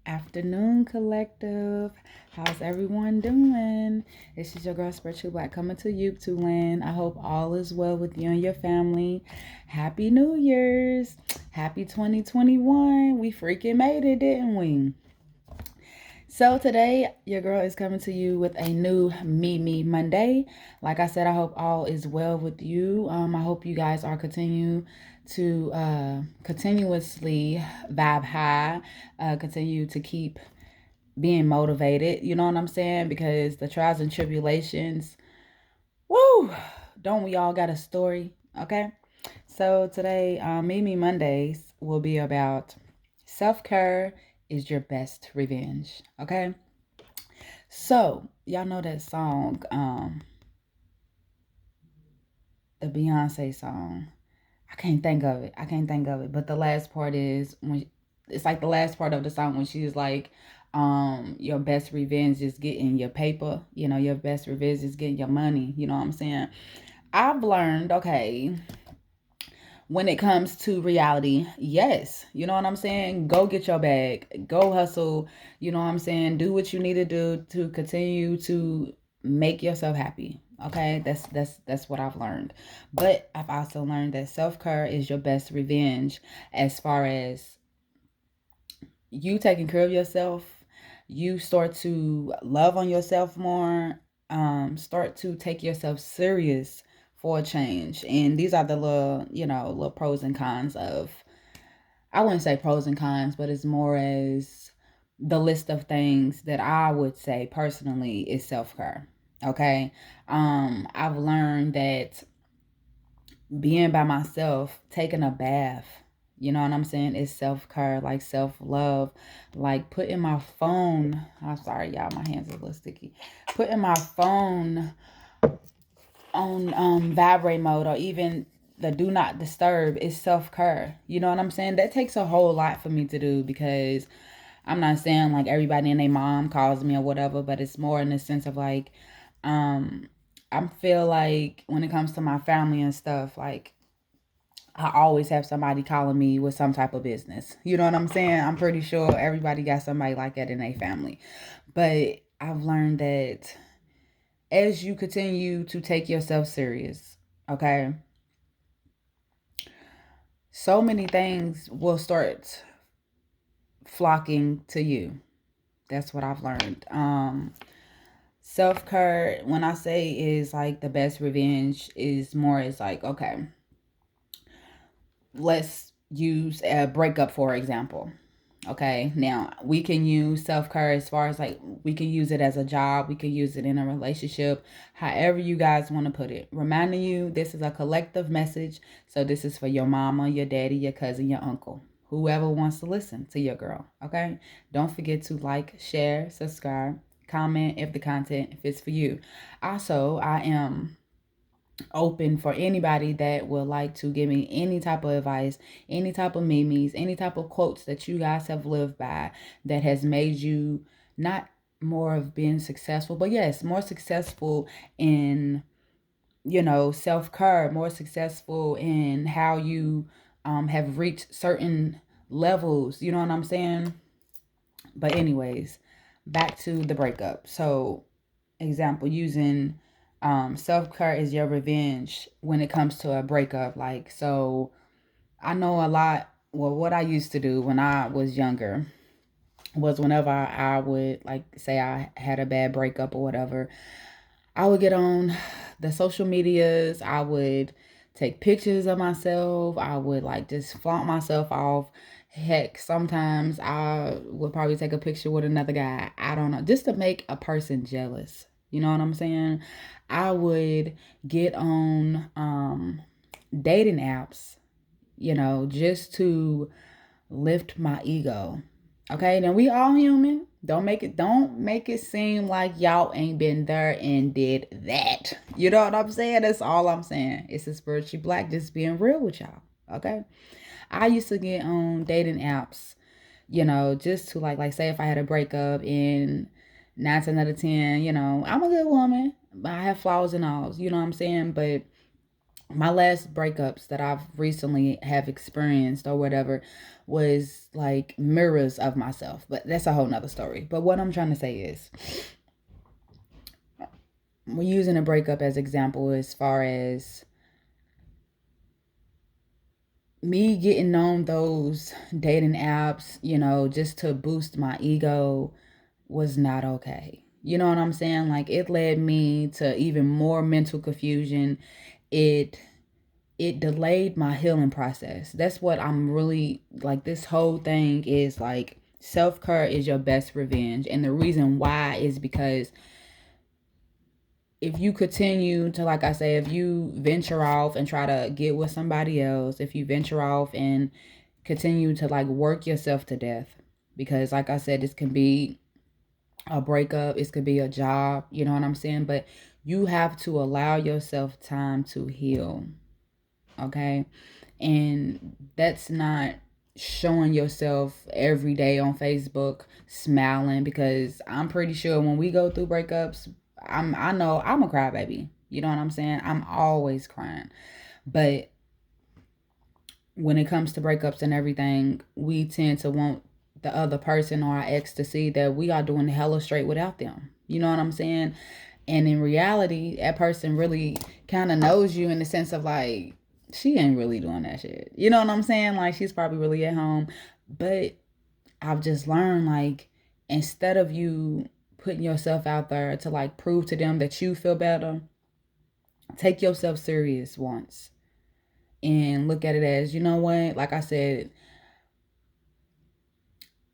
afternoon, collective. How's everyone doing? This is your girl, Spiritual Black, coming to you to land. I hope all is well with you and your family. Happy New Year's. Happy 2021. We freaking made it, didn't we? So today, your girl is coming to you with a new Me Monday. Like I said, I hope all is well with you. I hope you guys are continuously vibe high, continue to keep being motivated. You know what I'm saying? Because the trials and tribulations, woo, don't we all got a story? Okay. So today, Me Mondays will be about self-care is your best revenge. Okay. So, y'all know that song, the Beyonce song. I can't think of it. I can't think of it. But the last part is when it's like the last part of the song when she's like, your best revenge is getting your paper, your best revenge is getting your money, you know what I'm saying? I've learned, okay, when it comes to reality, yes, you know what I'm saying? Go get your bag, go hustle, you know what I'm saying? Do what you need to do to continue to make yourself happy. Okay, that's what I've learned. But I've also learned that self-care is your best revenge as far as you taking care of yourself. You start to love on yourself more, start to take yourself serious for a change. And these are the little pros and cons of, I wouldn't say pros and cons, but it's more as the list of things that I would say personally is self-care. Okay. I've learned that being by myself, taking a bath, you know what I'm saying, is self-care, like self-love, like putting my phone, I'm sorry, y'all, my hands are a little sticky, putting my phone on vibrate mode, or even the do not disturb, is self-care. You know what I'm saying? That takes a whole lot for me to do, because I'm not saying like everybody and their mom calls me or whatever, but it's more in the sense of like, um I feel like when it comes to my family and stuff, like I always have somebody calling me with some type of business. You know what I'm saying? I'm pretty sure everybody got somebody like that in their family. But I've learned that as you continue to take yourself serious, okay, so many things will start flocking to you. That's what I've learned. Self-care, when I say is like the best revenge, is more as like, okay, let's use a breakup for example. Okay, now we can use self-care as far as like we can use it as a job, we can use it in a relationship, however you guys want to put it. Reminding you, this is a collective message. So this is for your mama, your daddy, your cousin, your uncle, whoever wants to listen to your girl. Okay, don't forget to like, share, subscribe, comment if the content fits for you. Also, I am open for anybody that would like to give me any type of advice, any type of memes, any type of quotes that you guys have lived by that has made you not more of being successful, but yes, more successful in, self-care, more successful in how you have reached certain levels, you know what I'm saying? But anyways, back to the breakup. So example, using self-care is your revenge when it comes to a breakup. Like, so I know a lot, well, what I used to do when I was younger was whenever I would, like, say I had a bad breakup or whatever, I would get on the social medias, I would take pictures of myself, I would like just flaunt myself off. Heck, sometimes I would probably take a picture with another guy. I don't know, just to make a person jealous. You know what I'm saying? I would get on dating apps, just to lift my ego. Okay, now we all human. Don't make it seem like y'all ain't been there and did that. You know what I'm saying? That's all I'm saying. It's a spiritually black, just being real with y'all. Okay. I used to get on dating apps, just to like say if I had a breakup, and 9 out of 10, I'm a good woman, but I have flaws and all, you know what I'm saying? But my last breakups that I've recently have experienced or whatever was like mirrors of myself. But that's a whole nother story. But what I'm trying to say is, we're using a breakup as example as far as me getting on those dating apps, just to boost my ego was not okay. You know what I'm saying? Like, it led me to even more mental confusion. It it delayed my healing process. That's what I'm really like. This whole thing is like, self-care is your best revenge. And the reason why is because if you continue to, like I say, if you venture off and try to get with somebody else, if you venture off and continue to like work yourself to death, because like I said, this can be a breakup, it could be a job, you know what I'm saying? But you have to allow yourself time to heal, okay? And that's not showing yourself every day on Facebook smiling, because I'm pretty sure when we go through breakups, I know I'm a crybaby. You know what I'm saying? I'm always crying. But when it comes to breakups and everything, we tend to want the other person or our ex to see that we are doing hella straight without them. You know what I'm saying? And in reality, that person really kind of knows you in the sense of like, she ain't really doing that shit. You know what I'm saying? Like, she's probably really at home. But I've just learned, like, instead of you putting yourself out there to like prove to them that you feel better, take yourself serious once and look at it as, you know what? Like I said,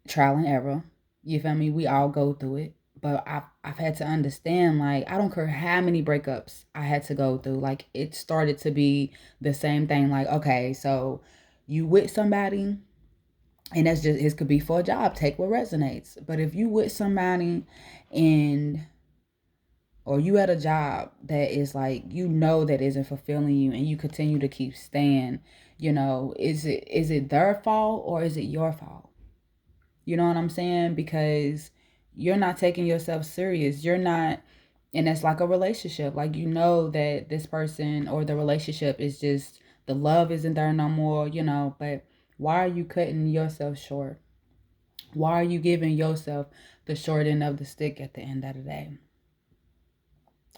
trial and error. You feel me? We all go through it. But I've had to understand, like, I don't care how many breakups I had to go through. Like, it started to be the same thing. Like, okay, so you with somebody, and that's just, it could be for a job. Take what resonates. But if you with somebody and or you at a job that is like, that isn't fulfilling you, and you continue to keep staying, is it their fault or is it your fault? You know what I'm saying? Because you're not taking yourself serious. You're not, and it's like a relationship. Like, that this person or the relationship is just, the love isn't there no more, but why are you cutting yourself short? Why are you giving yourself the short end of the stick at the end of the day?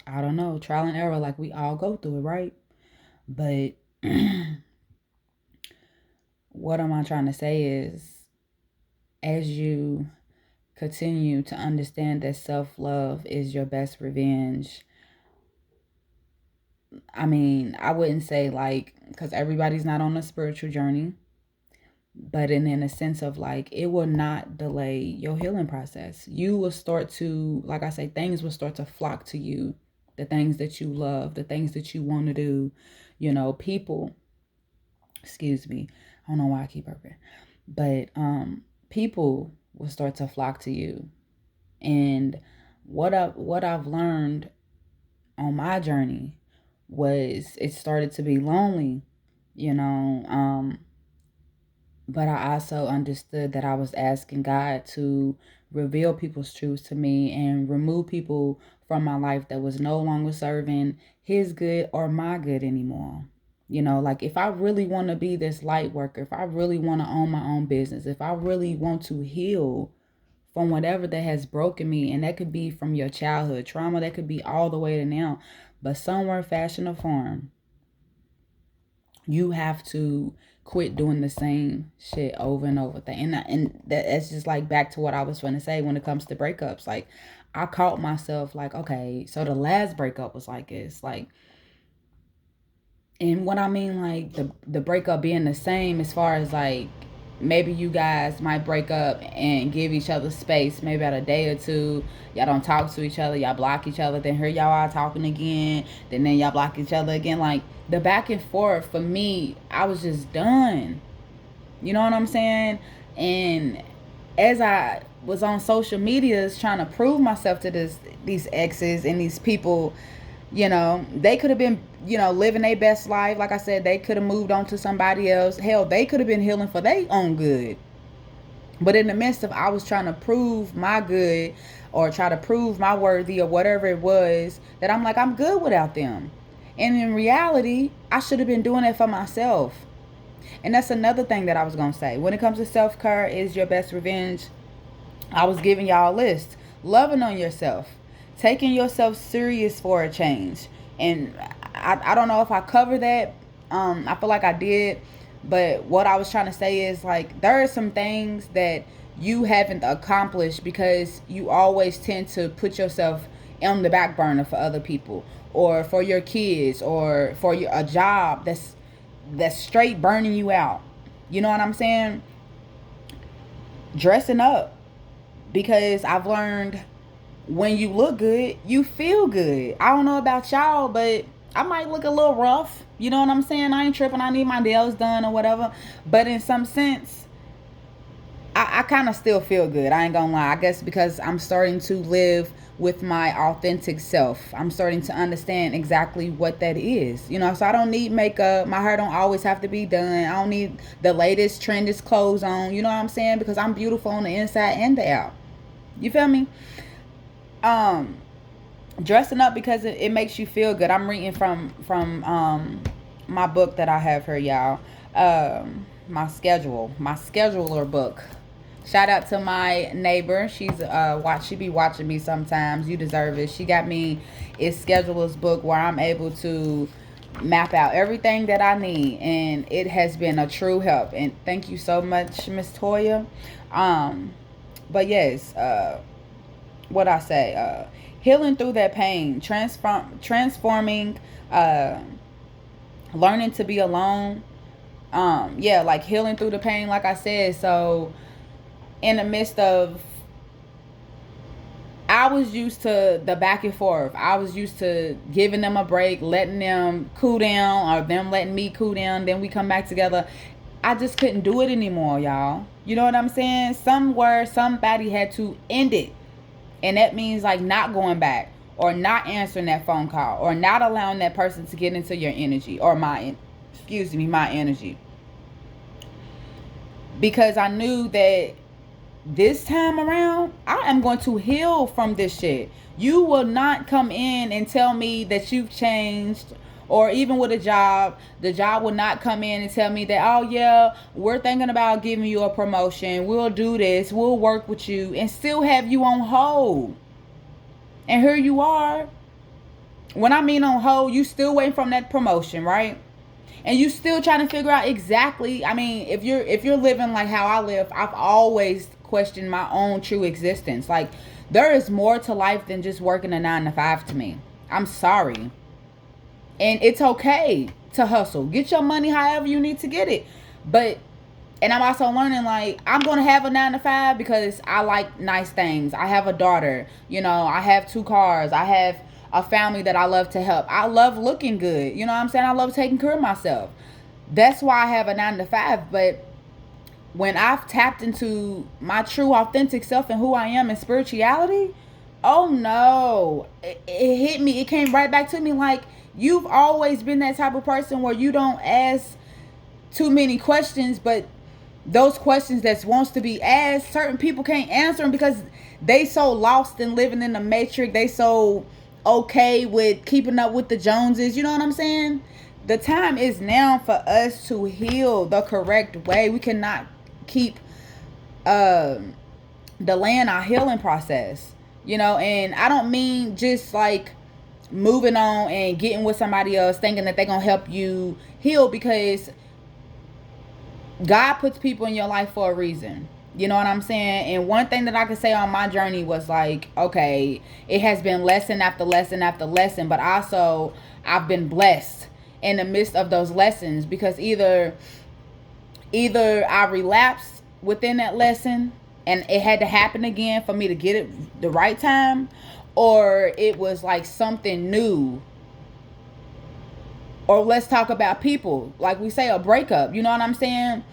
I don't know. Trial and error, like, we all go through it, right? But what am I trying to say is, as you continue to understand that self-love is your best revenge. I mean, I wouldn't say like, because everybody's not on a spiritual journey, but in a sense of like, it will not delay your healing process. You will start to, like I say, things will start to flock to you. The things that you love, the things that you want to do, people, excuse me, I don't know why I keep burping, but people will start to flock to you. And what I've learned on my journey was, it started to be lonely, you know, but I also understood that I was asking God to reveal people's truths to me and remove people from my life that was no longer serving his good or my good anymore. Like, if I really want to be this light worker, if I really want to own my own business, if I really want to heal from whatever that has broken me, and that could be from your childhood trauma, that could be all the way to now, but somewhere, fashion, or form, you have to quit doing the same shit over and over thing. And that's just like back to what I was trying to say when it comes to breakups. Like, I caught myself like, okay, so the last breakup was like this, like, and what I mean, like, the breakup being the same as far as like, maybe you guys might break up and give each other space, maybe about a day or two. Y'all don't talk to each other, y'all block each other, then here y'all are talking again, then y'all block each other again. Like, the back and forth for me, I was just done. You know what I'm saying? And as I was on social medias trying to prove myself to these exes and these people, they could have been, living their best life. Like I said, they could have moved on to somebody else. Hell, they could have been healing for their own good. But in the midst of, I was trying to prove my good or try to prove my worthy or whatever it was, that I'm like, I'm good without them. And in reality, I should have been doing it for myself. And that's another thing that I was going to say. When it comes to self-care is your best revenge, I was giving y'all a list. Loving on yourself. Taking yourself serious for a change. And I don't know if I covered that. I feel like I did. But what I was trying to say is, like, there are some things that you haven't accomplished because you always tend to put yourself on the back burner for other people, or for your kids, or for a job that's straight burning you out. You know what I'm saying? Dressing up, because I've learned when you look good, you feel good. I don't know about y'all, but I might look a little rough. You know what I'm saying? I ain't tripping. I need my nails done or whatever. But in some sense, I kind of still feel good. I ain't gonna lie. I guess because I'm starting to live with my authentic self. I'm starting to understand exactly what that is. You know, so I don't need makeup. My hair don't always have to be done. I don't need the latest, trendiest clothes on. You know what I'm saying? Because I'm beautiful on the inside and the out. You feel me? Um, Dressing up because it makes you feel good. I'm reading from my book that I have here, y'all. My scheduler book. Shout out to my neighbor. She be watching me sometimes. You deserve it. She got me it's scheduler's book where I'm able to map out everything that I need, and it has been a true help. And thank you so much, Miss Toya. Um, but yes, what I say, healing through that pain, transforming, uh, learning to be alone. Yeah, like healing through the pain, like I said. So in the midst of, I was used to the back and forth. I was used to giving them a break, letting them cool down, or them letting me cool down. Then we come back together. I just couldn't do it anymore, y'all. You know what I'm saying? Somewhere, somebody had to end it. And that means like not going back, or not answering that phone call, or not allowing that person to get into your energy, or my energy. Because I knew that this time around, I am going to heal from this shit. You will not come in and tell me that you've changed. Or even with a job, the job will not come in and tell me that, oh yeah, we're thinking about giving you a promotion. We'll do this. We'll work with you, and still have you on hold. And here you are. When I mean on hold, you still waiting from that promotion, right? And you still trying to figure out exactly. I mean, if you're living like how I live, I've always questioned my own true existence. Like, there is more to life than just working a 9 to 5 to me. I'm sorry. And it's okay to hustle. Get your money however you need to get it. But, and I'm also learning, like, I'm going to have a 9 to 5 because I like nice things. I have a daughter. You know, I have 2 cars. I have a family that I love to help. I love looking good. You know what I'm saying? I love taking care of myself. That's why I have a 9 to 5. But when I've tapped into my true authentic self and who I am in spirituality, oh no, it hit me. It came right back to me like, you've always been that type of person where you don't ask too many questions, but those questions that wants to be asked, certain people can't answer them because they so lost in living in the matrix. They so okay with keeping up with the Joneses. You know what I'm saying? The time is now for us to heal the correct way. We cannot keep delaying our healing process. You know, and I don't mean just like moving on and getting with somebody else thinking that they're gonna help you heal, because God puts people in your life for a reason. You know what I'm saying? And one thing that I could say on my journey was like, okay, it has been lesson after lesson after lesson, but also I've been blessed in the midst of those lessons, because either I relapsed within that lesson and it had to happen again for me to get it the right time, or it was like something new. Or let's talk about people, like we say, a breakup. You know what I'm saying?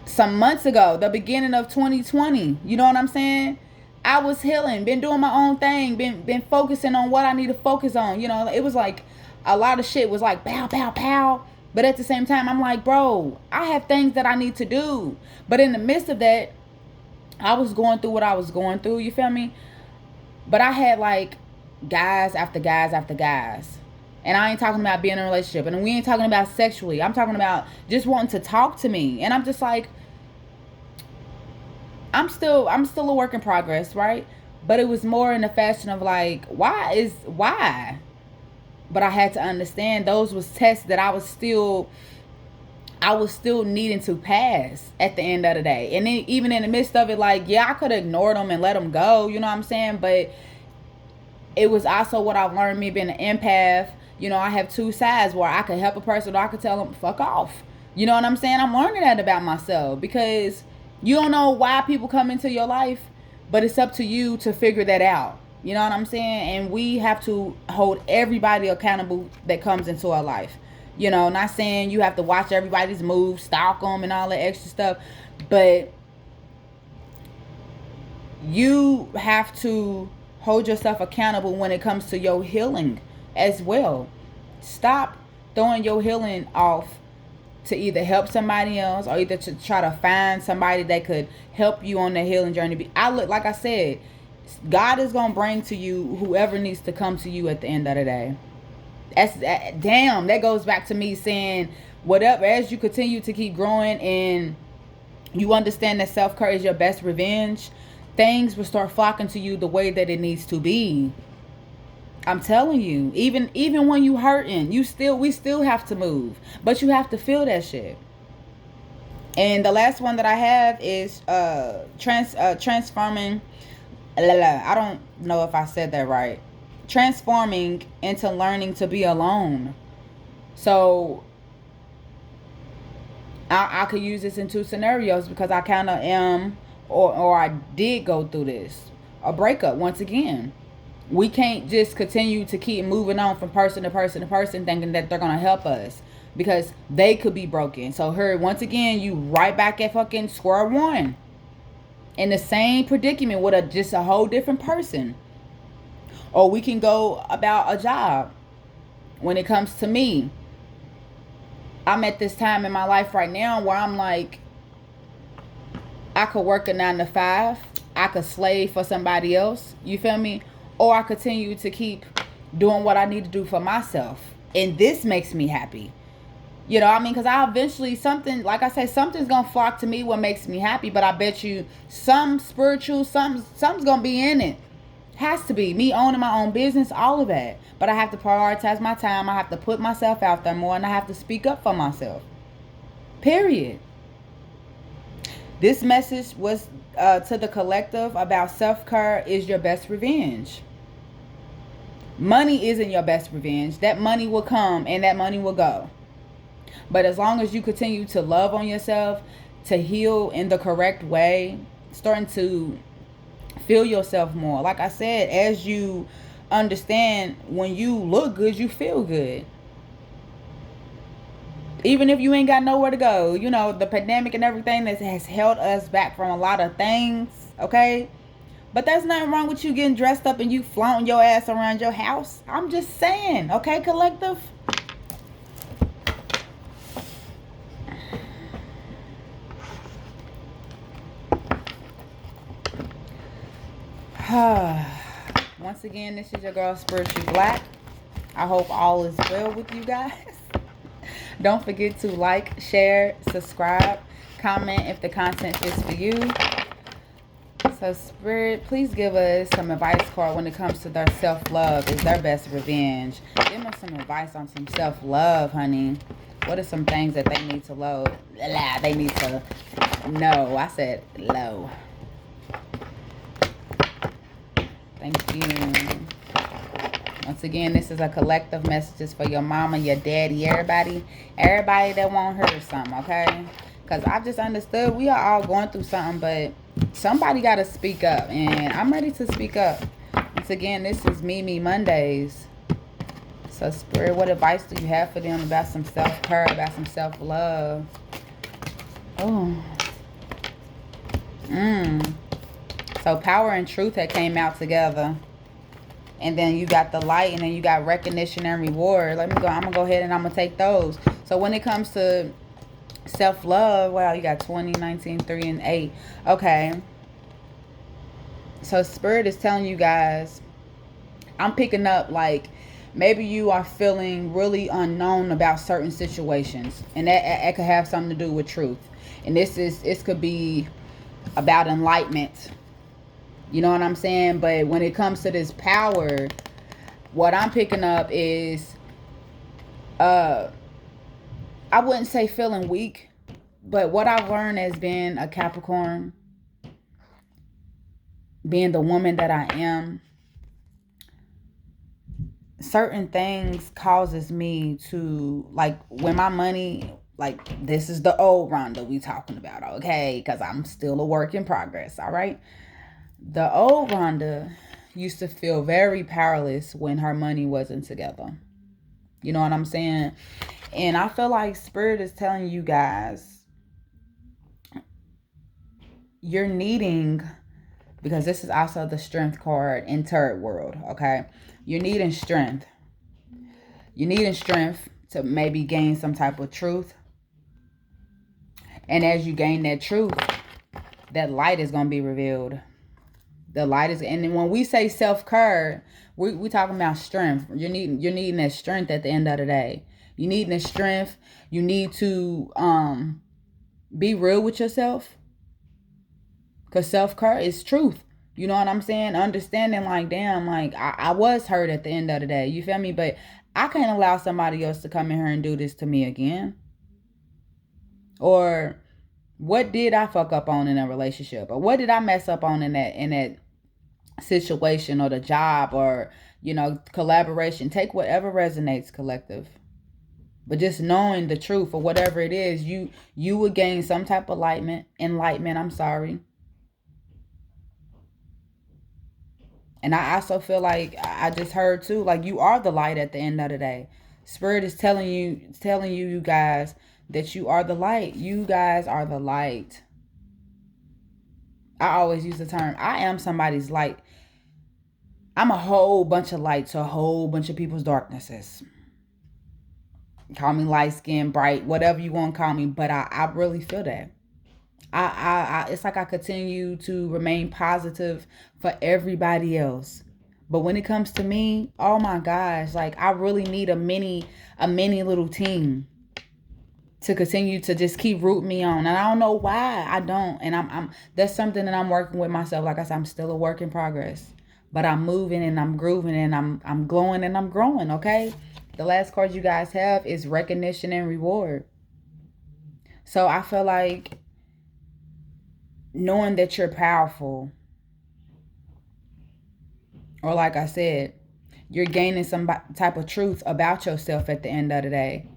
Some months ago, the beginning of 2020, you know what I'm saying? I was healing, been doing my own thing, been focusing on what I need to focus on. You know, it was like a lot of shit was like pow, pow, pow. But at the same time, I'm like, bro, I have things that I need to do. But in the midst of that, I was going through what I was going through. You feel me? But I had like guys after guys after guys. And I ain't talking about being in a relationship. And we ain't talking about sexually. I'm talking about just wanting to talk to me. And I'm just like, I'm still a work in progress, right? But it was more in the fashion of like, why? But I had to understand those was tests that I was still needing to pass at the end of the day. And then even in the midst of it, like, yeah, I could have ignored them and let them go, you know what I'm saying? But it was also what I've learned, me being an empath. You know, I have two sides where I could help a person or I could tell them, fuck off. You know what I'm saying? I'm learning that about myself, because you don't know why people come into your life, but it's up to you to figure that out. You know what I'm saying? And we have to hold everybody accountable that comes into our life. You know, not saying you have to watch everybody's moves, stalk them and all that extra stuff, but you have to hold yourself accountable when it comes to your healing as well. Stop throwing your healing off to either help somebody else or either to try to find somebody that could help you on the healing journey. Like I said, God is going to bring to you whoever needs to come to you at the end of the day. That goes back to me saying, whatever, as you continue to keep growing and you understand that self-care is your best revenge, things will start flocking to you the way that it needs to be. I'm telling you, even when you hurting, we still have to move, but you have to feel that shit. And the last one that I have is transforming. I don't know if I said that right. Transforming into learning to be alone. So I could use this in two scenarios, because I kind of am, or I did go through this, a breakup once again. We can't just continue to keep moving on from person to person to person thinking that they're going to help us, because they could be broken. So once again, you right back at fucking square one in the same predicament with just a whole different person. Or we can go about a job. When it comes to me, I'm at this time in my life right now where I'm like, I could work a 9 to 5. I could slave for somebody else. You feel me? Or I continue to keep doing what I need to do for myself. And this makes me happy. You know what I mean? Because I eventually, something's going to flock to me what makes me happy. But I bet you some spiritual, something's going to be in it. Has to be. Me owning my own business, all of that. But I have to prioritize my time. I have to put myself out there more. And I have to speak up for myself. Period. This message was to the collective about self-care is your best revenge. Money isn't your best revenge. That money will come and that money will go. But as long as you continue to love on yourself, to heal in the correct way, starting to feel yourself more. Like I said, as you understand, when you look good, you feel good. Even if you ain't got nowhere to go, you know, the pandemic and everything that has held us back from a lot of things, okay? But there's nothing wrong with you getting dressed up and you flaunting your ass around your house. I'm just saying, okay, collective? Once again, this is your girl, Spiritually Black. I hope all is well with you guys. Don't forget to like, share, subscribe, comment if the content is for you. So Spirit, please give us some advice card when it comes to their self-love. Is their best revenge? Give them some advice on some self-love, honey. What are some things that they need to they need to know? I said low. Thank you. Once again, this is a collective messages for your mama, your daddy, everybody that want her or something, okay? Because I just understood we are all going through something, but somebody got to speak up, and I'm ready to speak up. Once again, this is Me Mondays. So, Spirit, what advice do you have for them about some self-care, about some self-love? Oh. So, power and truth that came out together. And then you got the light, and then you got recognition and reward. I'm going to go ahead and I'm going to take those. So when it comes to self-love, wow, you got 20, 19, 3, and 8. Okay. So Spirit is telling you guys, I'm picking up like Maybe you are feeling really unknown about certain situations, and that could have something to do with truth. And this could be about enlightenment. You know what I'm saying? But when it comes to this power, what I'm picking up is uh I wouldn't say feeling weak, but what I've learned as being a Capricorn, being the woman that I am, certain things causes me to, like, when my money, like, this is the old Rhonda we talking about, okay? Because I'm still a work in progress, all right? The old Rhonda used to feel very powerless when her money wasn't together. You know what I'm saying? And I feel like Spirit is telling you guys, you're needing, because this is also the strength card in third world, okay? You're needing strength. You're needing strength to maybe gain some type of truth. And as you gain that truth, that light is going to be revealed. The light is, and then when we say self-care, we talking about strength. You're needing that strength at the end of the day. You need that strength. You need to be real with yourself. Because self-care is truth. You know what I'm saying? Understanding, like, damn, like, I was hurt at the end of the day. You feel me? But I can't allow somebody else to come in here and do this to me again. Or what did I fuck up on in a relationship? Or what did I mess up on in that situation, or the job, or, you know, collaboration? Take whatever resonates, collective. But just knowing the truth, or whatever it is, you would gain some type of enlightenment, I'm sorry. And I also feel like I just heard too, like, you are the light at the end of the day. Spirit is telling you guys that you are the light. You guys are the light. I always use the term, I am somebody's light. I'm a whole bunch of light to a whole bunch of people's darknesses. Call me light skin, bright, whatever you want to call me, but I really feel that. I it's like I continue to remain positive for everybody else. But when it comes to me, oh my gosh, like, I really need a mini little team to continue to just keep rooting me on. And I don't know why I don't. And I'm that's something that I'm working with myself. Like I said, I'm still a work in progress. But I'm moving and I'm grooving and I'm glowing and I'm growing, okay? The last card you guys have is recognition and reward. So I feel like knowing that you're powerful, or like I said, you're gaining some type of truth about yourself at the end of the day.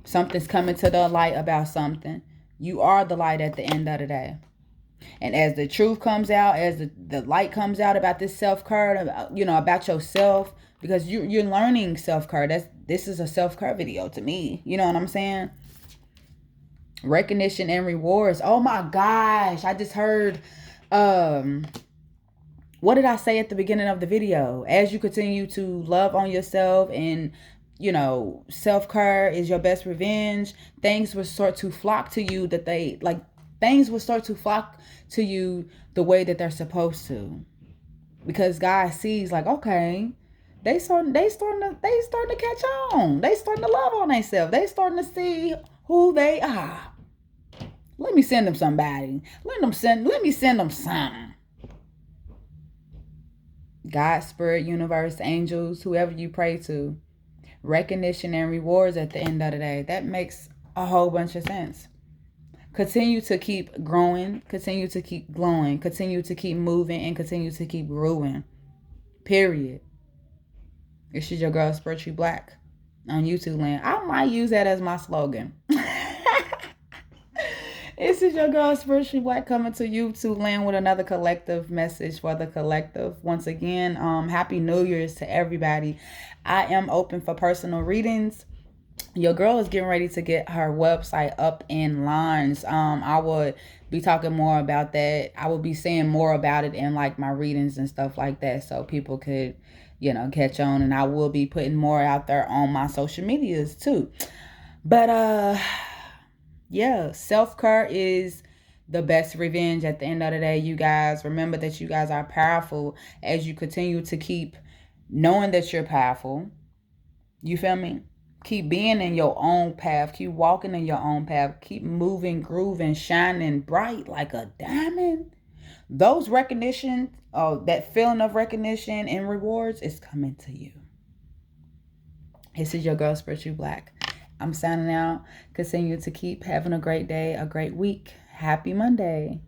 Something's coming to the light about something. You are the light at the end of the day. And as the truth comes out, as the light comes out about this self-care, you know, about yourself, because you're learning self-care. This is a self-care video to me. You know what I'm saying? Recognition and rewards. Oh my gosh. I just heard, what did I say at the beginning of the video? As you continue to love on yourself and, you know, self-care is your best revenge, things will start to flock to you things will start to flock to you the way that they're supposed to. Because God sees, like, okay, they starting to catch on. They starting to love on themselves. They starting to see who they are. Let me send them somebody. Let me send them something. God, spirit, universe, angels, whoever you pray to. Recognition and rewards at the end of the day. That makes a whole bunch of sense. Continue to keep growing. Continue to keep glowing. Continue to keep moving. And continue to keep growing. Period. This is your girl, Spiritually Black, on YouTube land. I might use that as my slogan. This is your girl, Spiritually Black, coming to YouTube land with another collective message for the collective. Once again, Happy New Year's to everybody. I am open for personal readings. Your girl is getting ready to get her website up in lines. I would be talking more about that. I will be saying more about it in, like, my readings and stuff like that, so people could, you know, catch on. And I will be putting more out there on my social medias too. But yeah, self-care is the best revenge at the end of the day. You guys, remember that you guys are powerful as you continue to keep knowing that you're powerful. You feel me? Keep being in your own path. Keep walking in your own path. Keep moving, grooving, shining bright like a diamond. Those recognition, that feeling of recognition and rewards is coming to you. This is your girl, Spiritual Black. I'm signing out. Continue to keep having a great day, a great week. Happy Monday.